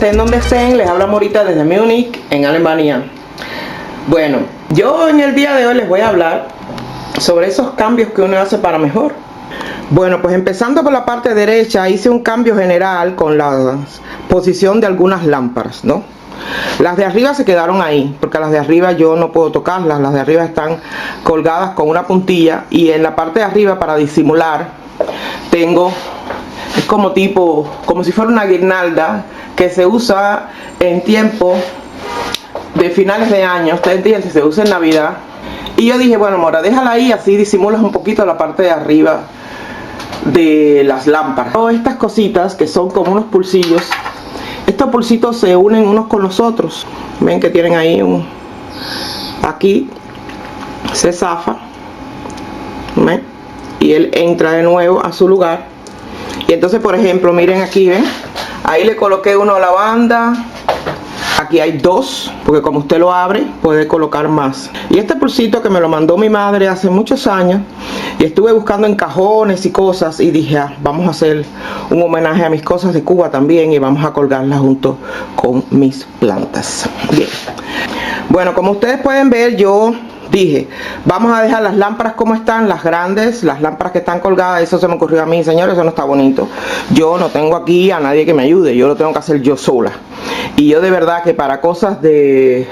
Estén donde estén, les habla Morita desde Múnich, en Alemania. Bueno, yo en el día de hoy les voy a hablar sobre esos cambios que uno hace para mejor. Bueno, pues empezando por la parte derecha, hice un cambio general con la posición de algunas lámparas, ¿no? Las de arriba se quedaron ahí, porque las de arriba yo no puedo tocarlas. Las de arriba están colgadas con una puntilla, y en la parte de arriba, para disimular, tengo, es como tipo, como si fuera una guirnalda que se usa en tiempo de finales de año, ustedes entienden, se usa en Navidad. Y yo dije, bueno, Mora, déjala ahí, así disimulas un poquito la parte de arriba de las lámparas. Todas estas cositas que son como unos pulsillos, estos pulsitos se unen unos con los otros. Ven que tienen ahí un, aquí se zafa, ¿ven? Y él entra de nuevo a su lugar. Y entonces, por ejemplo, miren aquí, ven, ahí le coloqué uno a la banda. Aquí hay dos, porque como usted lo abre, puede colocar más. Y este pulsito que me lo mandó mi madre hace muchos años, y estuve buscando en cajones y cosas, y dije, vamos a hacer un homenaje a mis cosas de Cuba también, y vamos a colgarlas junto con mis plantas. Bien. Bueno, como ustedes pueden ver, yo dije, vamos a dejar las lámparas como están, las grandes, las lámparas que están colgadas. Eso se me ocurrió a mí, señores, eso no está bonito. Yo no tengo aquí a nadie que me ayude, yo lo tengo que hacer yo sola. Y yo de verdad que para cosas de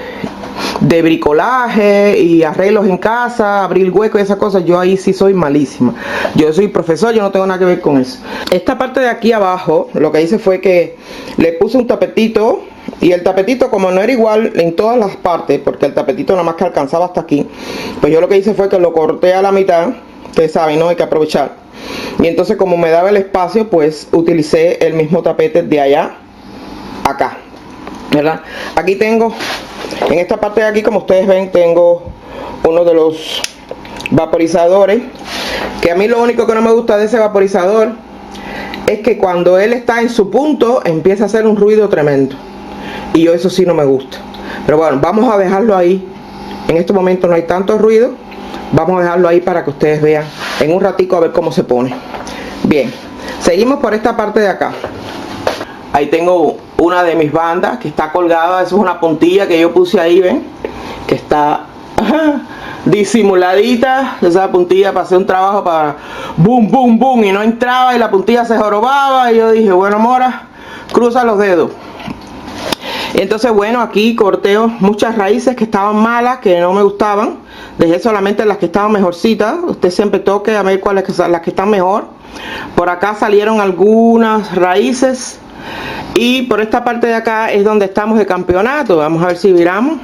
bricolaje y arreglos en casa, abrir hueco y esas cosas, yo ahí sí soy malísima. Yo soy profesor, yo no tengo nada que ver con eso. Esta parte de aquí abajo, lo que hice fue que le puse un tapetito. Y el tapetito, como no era igual en todas las partes, porque el tapetito nada más que alcanzaba hasta aquí, pues yo lo que hice fue que lo corté a la mitad. Ustedes saben, ¿no? Hay que aprovechar. Y entonces, como me daba el espacio, pues utilicé el mismo tapete de allá acá, ¿verdad? Aquí tengo, en esta parte de aquí, como ustedes ven, tengo uno de los vaporizadores, que a mí lo único que no me gusta de ese vaporizador es que cuando él está en su punto empieza a hacer un ruido tremendo, y yo eso sí no me gusta. Pero bueno, vamos a dejarlo ahí. En este momento no hay tanto ruido, vamos a dejarlo ahí para que ustedes vean en un ratico a ver cómo se pone. Bien, seguimos por esta parte de acá. Ahí tengo una de mis bandas que está colgada. Eso es una puntilla que yo puse ahí, ven, que está disimuladita. Esa puntilla para hacer un trabajo para boom, boom, boom, y no entraba y la puntilla se jorobaba. Y yo dije, bueno, Mora, cruza los dedos. Entonces, bueno, aquí corteo muchas raíces que estaban malas, que no me gustaban. Dejé solamente las que estaban mejorcitas. Usted siempre toque a ver cuáles son las que están mejor. Por acá salieron algunas raíces. Y por esta parte de acá es donde estamos de campeonato. Vamos a ver si viramos.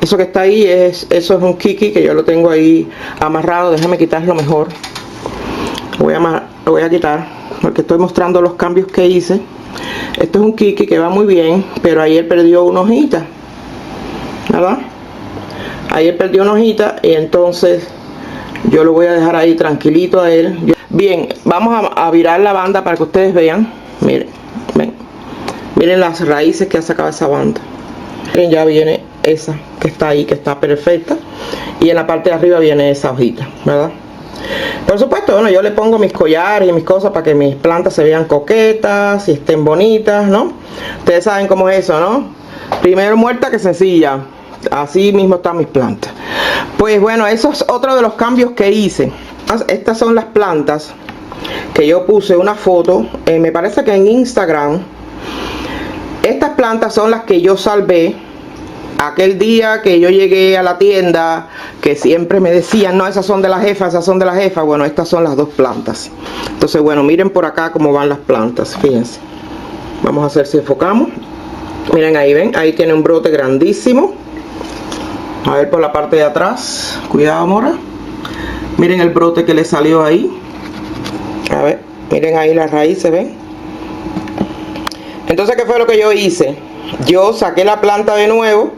Eso que está ahí, eso es un kiki que yo lo tengo ahí amarrado. Déjame quitarlo mejor. Lo voy a quitar porque estoy mostrando los cambios que hice. Esto es un kiki que va muy bien, pero ayer perdió una hojita, ¿verdad? Ayer perdió una hojita, y entonces yo lo voy a dejar ahí tranquilito a él. Bien, vamos a virar la banda para que ustedes vean. Miren, ven, miren las raíces que ha sacado esa banda. Miren, ya viene esa que está ahí, que está perfecta, y en la parte de arriba viene esa hojita, ¿verdad? Por supuesto, bueno, yo le pongo mis collares y mis cosas para que mis plantas se vean coquetas y estén bonitas, ¿no? Ustedes saben cómo es eso, ¿no? Primero muerta que sencilla. Así mismo están mis plantas. Pues bueno, eso es otro de los cambios que hice. Estas son las plantas que yo puse una foto, me parece que en Instagram. Estas plantas son las que yo salvé aquel día que yo llegué a la tienda, que siempre me decían, no, esas son de la jefa, esas son de la jefa. Bueno, estas son las dos plantas. Entonces, bueno, miren por acá cómo van las plantas, fíjense. Vamos a hacer si enfocamos. Miren ahí, ven, ahí tiene un brote grandísimo. A ver por la parte de atrás, cuidado, Mora. Miren el brote que le salió ahí. A ver, miren ahí las raíces, ven. Entonces, ¿qué fue lo que yo hice? Yo saqué la planta de nuevo,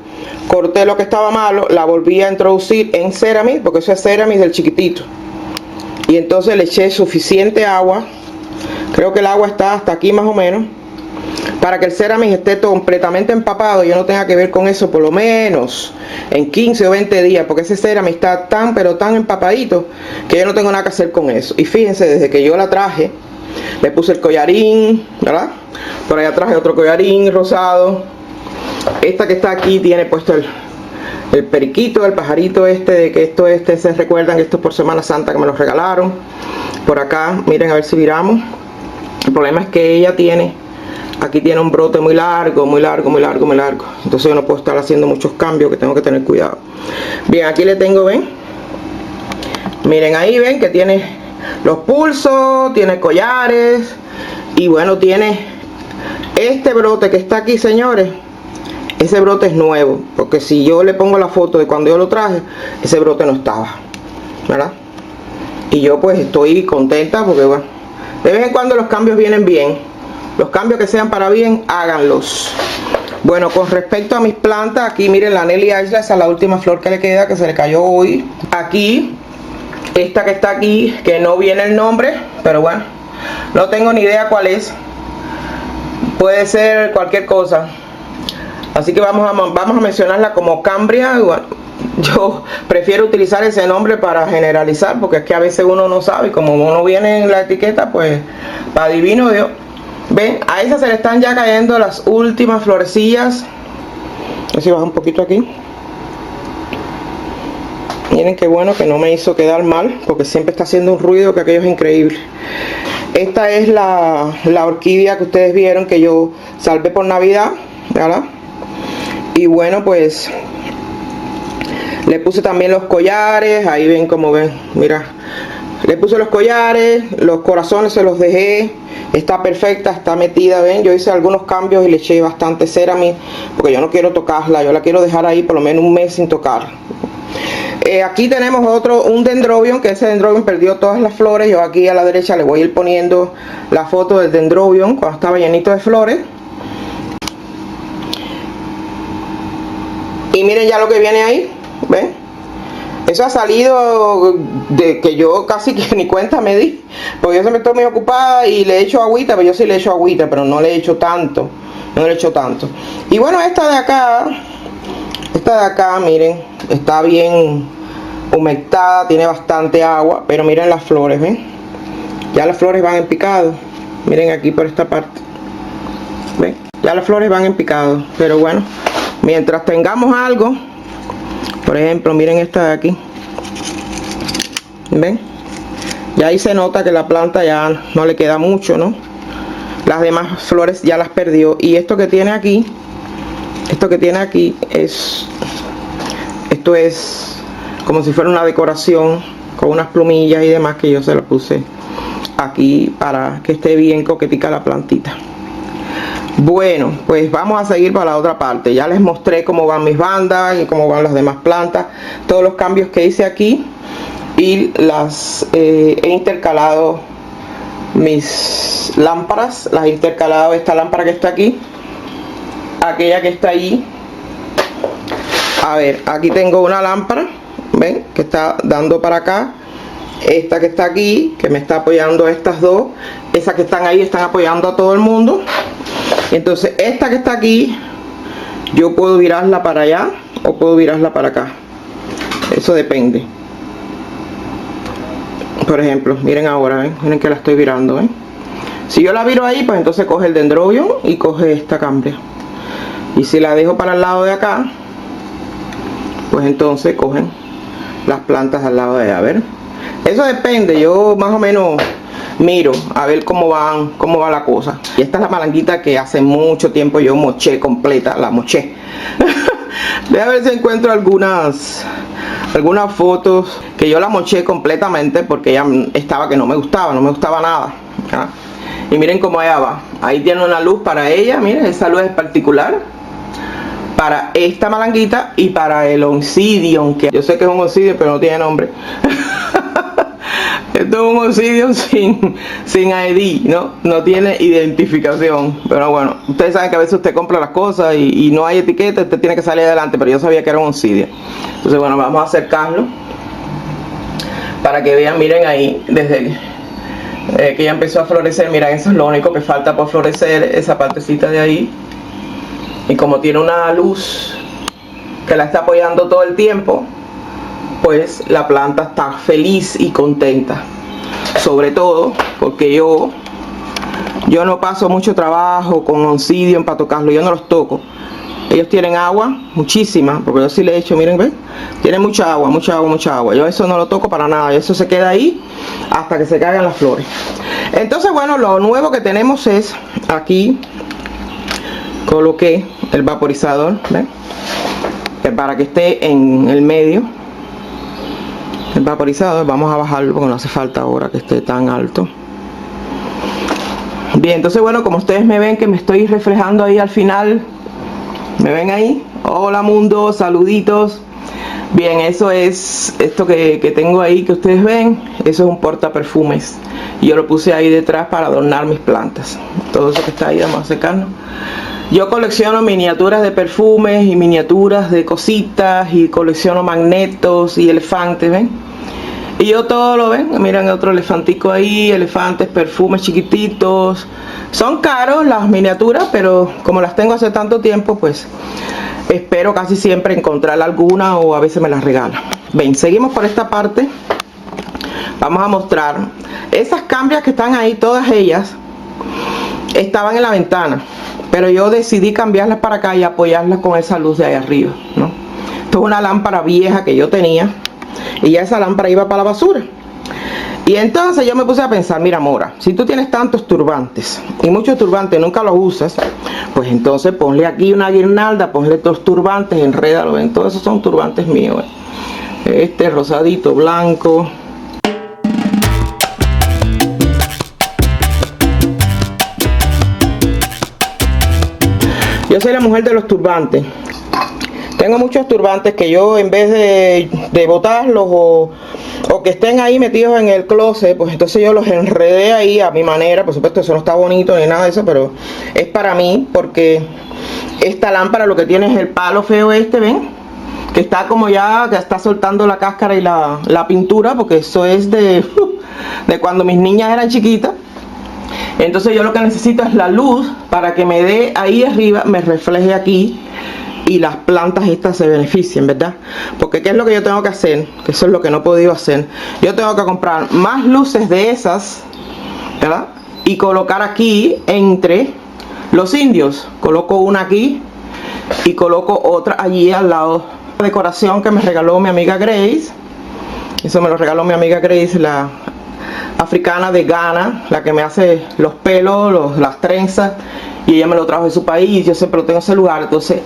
corté lo que estaba malo, la volví a introducir en Ceramis, porque eso es Ceramis del chiquitito. Y entonces le eché suficiente agua. Creo que el agua está hasta aquí más o menos, para que el Ceramis esté completamente empapado. Yo no tenga que ver con eso por lo menos en 15 o 20 días, porque ese Ceramis está tan pero tan empapadito que yo no tengo nada que hacer con eso. Y fíjense, desde que yo la traje, Le puse el collarín, ¿verdad? Por allá traje otro collarín rosado. Esta que está aquí tiene puesto el periquito, el pajarito este, de que esto se recuerdan que esto es por Semana Santa que me lo regalaron. Por acá, miren a ver si miramos. El problema es que ella aquí tiene un brote muy largo. Entonces yo no puedo estar haciendo muchos cambios, que tengo que tener cuidado. Bien, aquí le tengo, ven. Miren ahí, ven que tiene los pulsos, tiene collares. Y bueno, tiene este brote que está aquí, señores. Ese brote es nuevo, porque si yo le pongo la foto de cuando yo lo traje, ese brote no estaba, ¿verdad? Y yo pues estoy contenta porque bueno, de vez en cuando los cambios vienen bien. Los cambios que sean para bien, háganlos. Bueno, con respecto a mis plantas, aquí miren la Nelly Isla, esa es la última flor que le queda, que se le cayó hoy. Aquí, esta que está aquí, que no viene el nombre, pero bueno, no tengo ni idea cuál es. Puede ser cualquier cosa. Así que vamos a mencionarla como Cambria. Bueno, yo prefiero utilizar ese nombre para generalizar, porque es que a veces uno no sabe, y como no viene en la etiqueta, pues para adivino Dios. Ven, a esa se le están ya cayendo las últimas florecillas. A ver si baja un poquito aquí. Miren qué bueno que no me hizo quedar mal, porque siempre está haciendo un ruido que aquello es increíble. Esta es la orquídea que ustedes vieron que yo salvé por Navidad, ¿verdad? Y bueno, pues le puse también los collares. Ahí ven como ven, mira, le puse los collares, los corazones se los dejé. Está perfecta, está metida, ven. Yo hice algunos cambios y le eché bastante cera a mí, porque yo no quiero tocarla, yo la quiero dejar ahí por lo menos un mes sin tocar. Aquí tenemos un dendrobium, que ese dendrobium perdió todas las flores. Yo aquí a la derecha le voy a ir poniendo la foto del dendrobium cuando estaba llenito de flores. Y miren ya lo que viene ahí, ¿ven? Eso ha salido de que yo casi que ni cuenta me di, porque yo siempre estoy muy ocupada y le echo agüita, pero yo sí le echo agüita, pero no le echo tanto, Y bueno, esta de acá, miren, está bien humectada, tiene bastante agua, pero miren las flores, ¿ven? Ya las flores van en picado, miren aquí por esta parte, ¿ven? Ya las flores van en picado, pero bueno. Mientras tengamos algo, por ejemplo, miren esta de aquí, ¿ven? Ya ahí se nota que la planta ya no le queda mucho, ¿no? Las demás flores ya las perdió. Y esto que tiene aquí, esto es como si fuera una decoración con unas plumillas y demás que yo se las puse aquí para que esté bien coquetica la plantita. Bueno, pues vamos a seguir para la otra parte. Ya les mostré cómo van mis bandas y cómo van las demás plantas, todos los cambios que hice aquí, y he intercalado mis lámparas. Las he intercalado, esta lámpara que está aquí, aquella que está ahí. A ver, aquí tengo una lámpara, ven, que está dando para acá. Esta que está aquí, que me está apoyando estas dos. Esas que están ahí están apoyando a todo el mundo. Entonces esta que está aquí, yo puedo virarla para allá o puedo virarla para acá. Eso depende. Por ejemplo, miren ahora, ¿ven? Miren que la estoy virando, ¿ven? Si yo la viro ahí, pues entonces coge el dendrobium y coge esta Cambria. Y si la dejo para el lado de acá, pues entonces cogen las plantas al lado de allá, a ver. Eso depende, yo más o menos miro a ver cómo va la cosa. Y esta es la malanguita que hace mucho tiempo yo moché completa, la moché. Voy a ver si encuentro algunas fotos que yo la moché completamente, porque ya estaba que no me gustaba nada, ¿ah? Y miren cómo allá va. Ahí tiene una luz para ella, miren, esa luz es particular para esta malanguita y para el Oncidium, que yo sé que es un Oncidium pero no tiene nombre. Esto es un Oncidium sin ID, no tiene identificación. Pero bueno, ustedes saben que a veces usted compra las cosas y no hay etiqueta, usted tiene que salir adelante, pero yo sabía que era un Oncidium. Entonces bueno, vamos a acercarlo para que vean, miren ahí, desde que ya empezó a florecer, miren, eso es lo único que falta por florecer, esa partecita de ahí. Y como tiene una luz que la está apoyando todo el tiempo, pues la planta está feliz y contenta. Sobre todo porque yo Yo no paso mucho trabajo con Oncidium para tocarlo, yo no los toco. Ellos tienen agua, muchísima, porque yo sí le he hecho, miren, ¿ven? Tiene mucha agua, mucha agua, mucha agua. Yo eso no lo toco para nada, eso se queda ahí hasta que se caigan las flores. Entonces, bueno, lo nuevo que tenemos es, aquí coloqué el vaporizador, ¿ven? Para que esté en el medio. El vaporizador, vamos a bajarlo porque no hace falta ahora que esté tan alto. Bien, entonces bueno, como ustedes me ven que me estoy reflejando ahí al final, ¿me ven ahí? Hola mundo, saluditos. Bien, eso es, esto que tengo ahí que ustedes ven, eso es un portaperfumes. Y yo lo puse ahí detrás para adornar mis plantas. Todo eso que está ahí, vamos a secarnos. Yo colecciono miniaturas de perfumes y miniaturas de cositas y colecciono magnetos y elefantes, ¿ven? Y yo todo lo ven, miren otro elefantico ahí, elefantes, perfumes chiquititos. Son caros las miniaturas, pero como las tengo hace tanto tiempo, pues espero casi siempre encontrar alguna o a veces me las regalan. Ven, seguimos por esta parte. Vamos a mostrar esas cambias que están ahí, todas ellas estaban en la ventana, pero yo decidí cambiarlas para acá y apoyarlas con esa luz de ahí arriba, ¿no? Esto es una lámpara vieja que yo tenía y ya esa lámpara iba para la basura. Y entonces yo me puse a pensar, mira Mora, si tú tienes tantos turbantes y muchos turbantes nunca los usas, pues entonces ponle aquí una guirnalda, ponle dos turbantes, enrédalo, ven, todos esos son turbantes míos, este rosadito, blanco. Yo soy la mujer de los turbantes. Tengo muchos turbantes que yo en vez de botarlos o que estén ahí metidos en el closet, pues entonces yo los enredé ahí a mi manera. Por supuesto eso no está bonito ni nada de eso, pero es para mí, porque esta lámpara lo que tiene es el palo feo este, ¿ven? Que está como ya, que está soltando la cáscara y la pintura, porque eso es de cuando mis niñas eran chiquitas. Entonces yo lo que necesito es la luz para que me dé ahí arriba, me refleje aquí y las plantas estas se beneficien, ¿verdad? Porque ¿qué es lo que yo tengo que hacer? Que eso es lo que no he podido hacer. Yo tengo que comprar más luces de esas, ¿verdad? Y colocar aquí entre los indios. Coloco una aquí y coloco otra allí al lado. La decoración que me regaló mi amiga Grace. Eso me lo regaló mi amiga Grace, la africana de Ghana, la que me hace los pelos, las trenzas, y ella me lo trajo de su país. Yo siempre lo tengo en ese lugar. Entonces,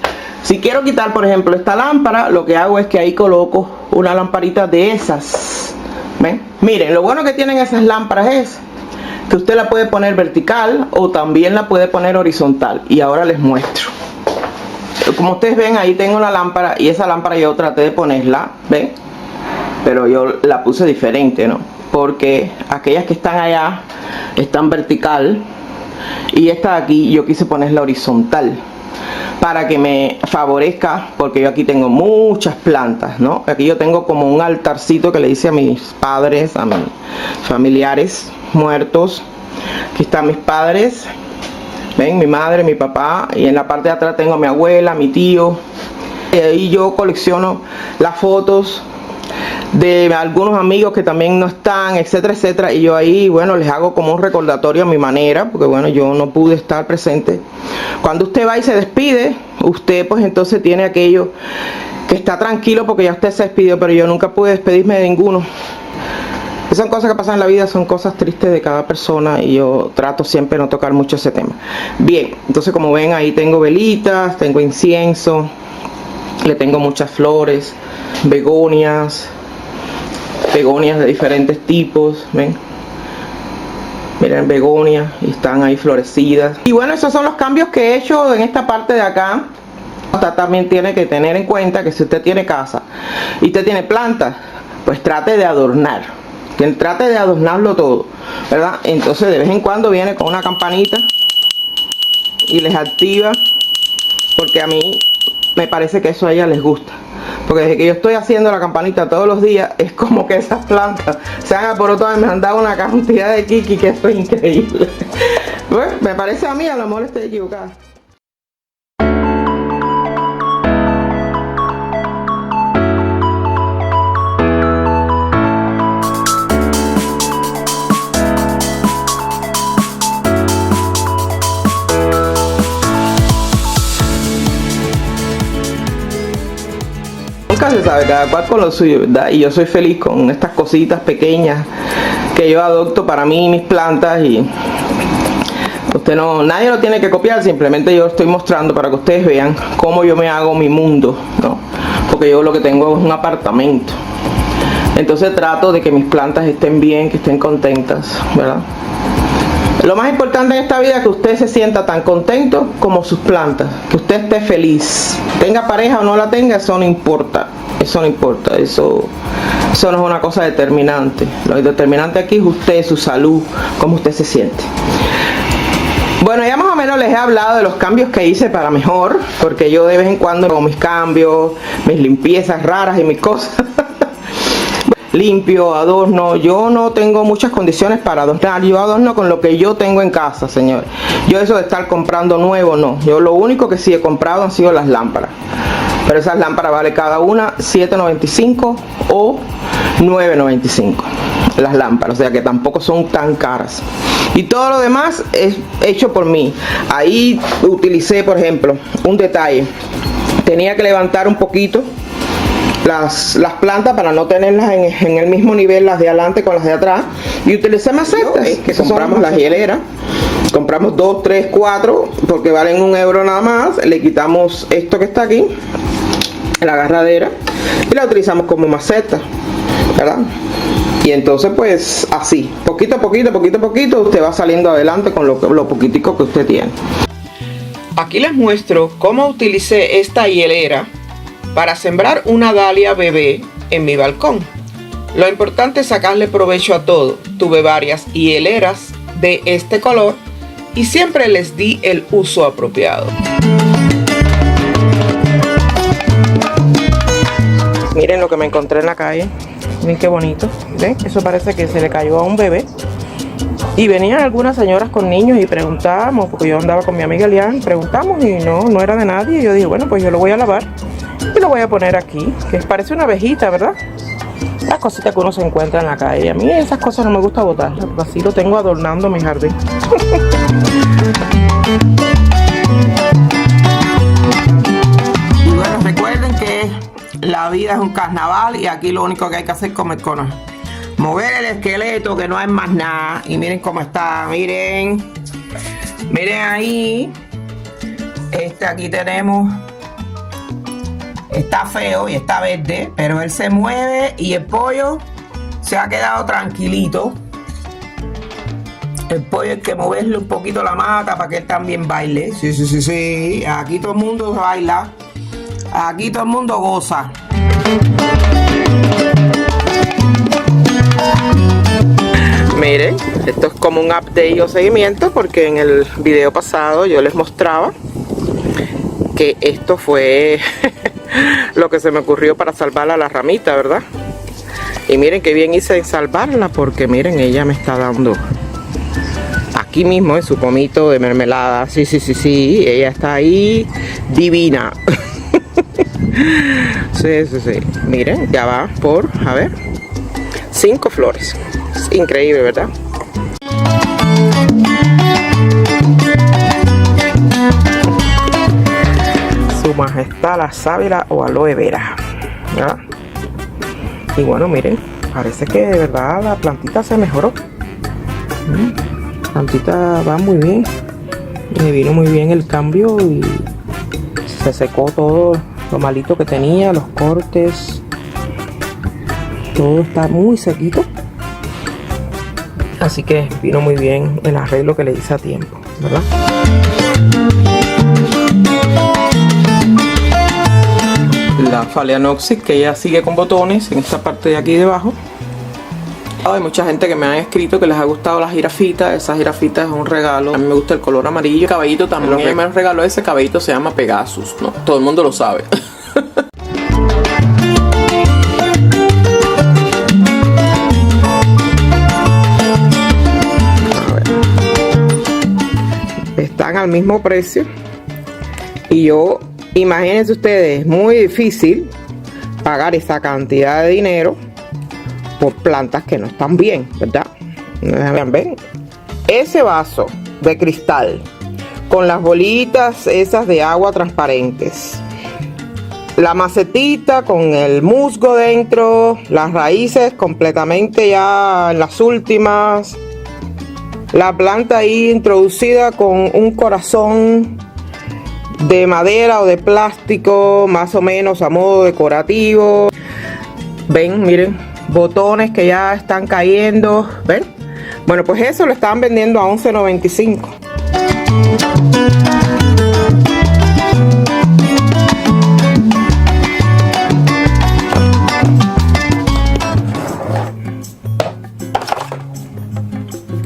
si quiero quitar, por ejemplo, esta lámpara, lo que hago es que ahí coloco una lamparita de esas. ¿Ven? Miren, lo bueno que tienen esas lámparas es que usted la puede poner vertical o también la puede poner horizontal. Y ahora les muestro. Como ustedes ven, ahí tengo la lámpara, y esa lámpara yo traté de ponerla, ¿ven? Pero yo la puse diferente, ¿no? Porque aquellas que están allá están vertical y esta de aquí yo quise ponerla horizontal para que me favorezca, porque yo aquí tengo muchas plantas, ¿no? Aquí yo tengo como un altarcito que le hice a mis padres, a mis familiares muertos. Aquí están mis padres, ven, mi madre, mi papá, y en la parte de atrás tengo a mi abuela, mi tío. Y ahí yo colecciono las fotos de algunos amigos que también no están, etcétera, etcétera, y yo ahí, bueno, les hago como un recordatorio a mi manera, porque bueno, yo no pude estar presente. Cuando usted va y se despide, usted pues entonces tiene aquello que está tranquilo porque ya usted se despidió, pero yo nunca pude despedirme de ninguno. Son cosas que pasan en la vida, son cosas tristes de cada persona, y yo trato siempre de no tocar mucho ese tema. Bien, entonces como ven, ahí tengo velitas, tengo incienso, le tengo muchas flores, begonias de diferentes tipos, ven, miren, begonias, y están ahí florecidas. Y bueno, esos son los cambios que he hecho en esta parte de acá. Usted también tiene que tener en cuenta que si usted tiene casa y usted tiene plantas, pues trate de adornar, trate de adornarlo todo, ¿verdad? Entonces de vez en cuando viene con una campanita y les activa, porque a mí me parece que eso a ella les gusta. Porque desde que yo estoy haciendo la campanita todos los días, es como que esas plantas se han alborotado y me han dado una cantidad de kiki que esto es increíble. Bueno, me parece a mí, a lo mejor estoy equivocada. se sabe, cada cual con lo suyo, ¿verdad? Y yo soy feliz con estas cositas pequeñas que yo adopto para mí y mis plantas, y nadie lo tiene que copiar, simplemente yo estoy mostrando para que ustedes vean cómo yo me hago mi mundo, ¿no? Porque yo lo que tengo es un apartamento, entonces trato de que mis plantas estén bien, que estén contentas, ¿verdad? Lo más importante en esta vida es que usted se sienta tan contento como sus plantas, que usted esté feliz, tenga pareja o no la tenga, eso no importa, eso no importa, eso no es una cosa determinante. Lo determinante aquí es usted, su salud, cómo usted se siente. Bueno, ya más o menos les he hablado de los cambios que hice para mejor, porque yo de vez en cuando hago mis cambios, mis limpiezas raras y mis cosas. Limpio, adorno. Yo no tengo muchas condiciones para adornar. Yo adorno con lo que yo tengo en casa, señores. Yo eso de estar comprando nuevo, no. Yo lo único que sí he comprado han sido las lámparas. Pero esas lámparas vale cada una $7.95 o $9.95. Las lámparas, o sea que tampoco son tan caras. Y todo lo demás es hecho por mí. Ahí utilicé, por ejemplo, un detalle. Tenía que levantar un poquito las plantas para no tenerlas en el mismo nivel, las de adelante con las de atrás, y utilicé macetas que compramos las hieleras. Compramos 2, 3, 4 porque valen €1 nada más. Le quitamos esto que está aquí, la agarradera, y la utilizamos como maceta, ¿verdad? Y entonces pues así, poquito a poquito, usted va saliendo adelante con lo poquitico que usted tiene. Aquí les muestro cómo utilicé esta hielera para sembrar una dalia bebé en mi balcón. Lo importante es sacarle provecho a todo. Tuve varias hieleras de este color y siempre les di el uso apropiado. Miren lo que me encontré en la calle. Miren qué bonito. ¿Ven? Eso parece que se le cayó a un bebé. Y venían algunas señoras con niños y preguntábamos, porque yo andaba con mi amiga Elian, preguntamos y no era de nadie. Y yo dije, bueno, pues yo lo voy a lavar y lo voy a poner aquí, que parece una abejita, ¿verdad? Las cositas que uno se encuentra en la calle. A mí esas cosas no me gusta botarlas, porque así lo tengo adornando mi jardín. Y bueno, recuerden que la vida es un carnaval y aquí lo único que hay que hacer es comer conos. Mover el esqueleto, que no hay más nada. Y miren cómo está, miren ahí. Aquí tenemos, está feo y está verde, pero él se mueve y el pollo se ha quedado tranquilito. El pollo hay que moverle un poquito la mata para que él también baile. Sí. Aquí todo el mundo baila. Aquí todo el mundo goza. Miren, esto es como un update o seguimiento, porque en el video pasado yo les mostraba que esto fue lo que se me ocurrió para salvarla a la ramita, ¿verdad? Y miren qué bien hice en salvarla, porque miren, ella me está dando aquí mismo en su pomito de mermelada. Sí, ella está ahí divina. Sí. Miren, ya va por, a ver, 5 flores. Es increíble, ¿verdad? Su majestad la sábila o aloe vera, ¿verdad? Y bueno, miren, parece que de verdad la plantita se mejoró. La plantita va muy bien. Me vino muy bien el cambio y se secó todo lo malito que tenía, los cortes. Todo está muy sequito. Así que vino muy bien el arreglo que le hice a tiempo, ¿verdad? La Phalaenopsis, que ya sigue con botones en esta parte de aquí debajo. Hay mucha gente que me ha escrito que les ha gustado la jirafita. Esa jirafita es un regalo. A mí me gusta el color amarillo. El caballito también. Ella me regaló ese caballito, se llama Pegasus, ¿no? Todo el mundo lo sabe. Están al mismo precio. Y yo, imagínense ustedes, muy difícil pagar esa cantidad de dinero por plantas que no están bien, ¿verdad? Ven, ese vaso de cristal con las bolitas esas de agua transparentes, la macetita con el musgo dentro, las raíces completamente ya en las últimas, la planta ahí introducida con un corazón de madera o de plástico, más o menos a modo decorativo. Ven, miren, botones que ya están cayendo, ¿ven? Bueno, pues eso lo estaban vendiendo a $11.95.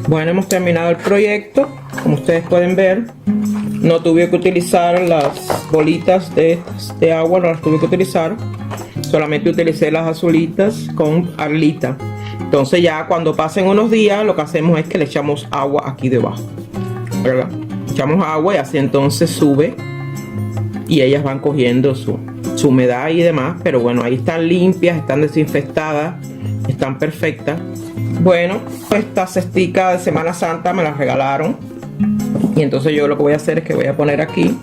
Bueno, hemos terminado el proyecto. Como ustedes pueden ver, no tuve que utilizar las bolitas de agua, no las tuve que utilizar. Solamente utilicé las azulitas con arlita. Entonces ya cuando pasen unos días, lo que hacemos es que le echamos agua aquí debajo, ¿verdad? Echamos agua y así entonces sube y ellas van cogiendo su humedad y demás. Pero bueno, ahí están limpias, están desinfectadas, están perfectas. Bueno, esta cestica de Semana Santa me la regalaron y entonces yo lo que voy a hacer es que voy a poner aquí,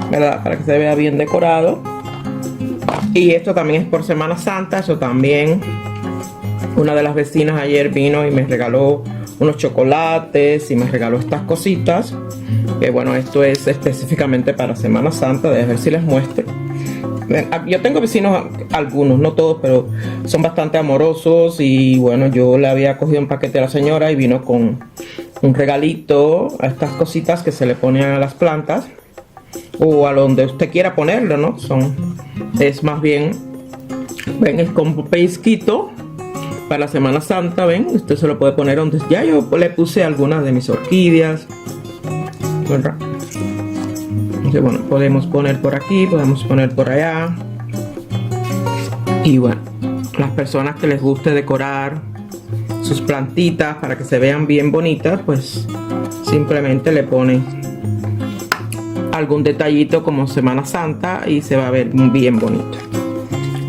¿verdad? Para que se vea bien decorado. Y esto también es por Semana Santa. Eso también, una de las vecinas ayer vino y me regaló unos chocolates y me regaló estas cositas, que bueno, esto es específicamente para Semana Santa. Déjenme ver si les muestro. Yo tengo vecinos, algunos, no todos, pero son bastante amorosos. Y bueno, yo le había cogido un paquete a la señora y vino con un regalito a estas cositas que se le ponen a las plantas o a donde usted quiera ponerlo, ¿no? Es más bien, ven, es como pesquito para la Semana Santa, ven, usted se lo puede poner donde ya yo le puse algunas de mis orquídeas, ¿verdad? Entonces, bueno, podemos poner por aquí, podemos poner por allá. Y bueno, las personas que les guste decorar sus plantitas para que se vean bien bonitas, pues simplemente le ponen algún detallito como Semana Santa y se va a ver bien bonito.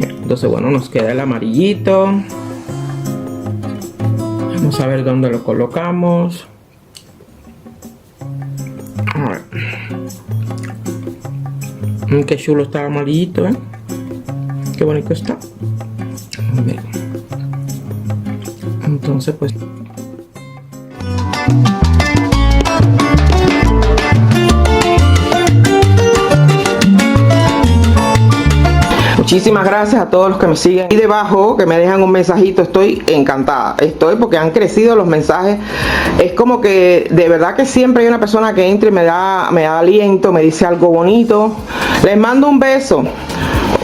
Entonces bueno, nos queda el amarillito. Vamos a ver dónde lo colocamos. A ver. Qué chulo está el amarillito, ¿eh? Qué bonito está. Bien. Entonces pues muchísimas gracias a todos los que me siguen ahí debajo, que me dejan un mensajito. Estoy encantada, porque han crecido los mensajes. Es como que de verdad que siempre hay una persona que entra y me da aliento, me dice algo bonito. Les mando un beso,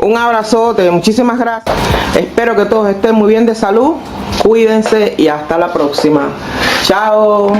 un abrazote, muchísimas gracias. Espero que todos estén muy bien de salud. Cuídense y hasta la próxima. Chao.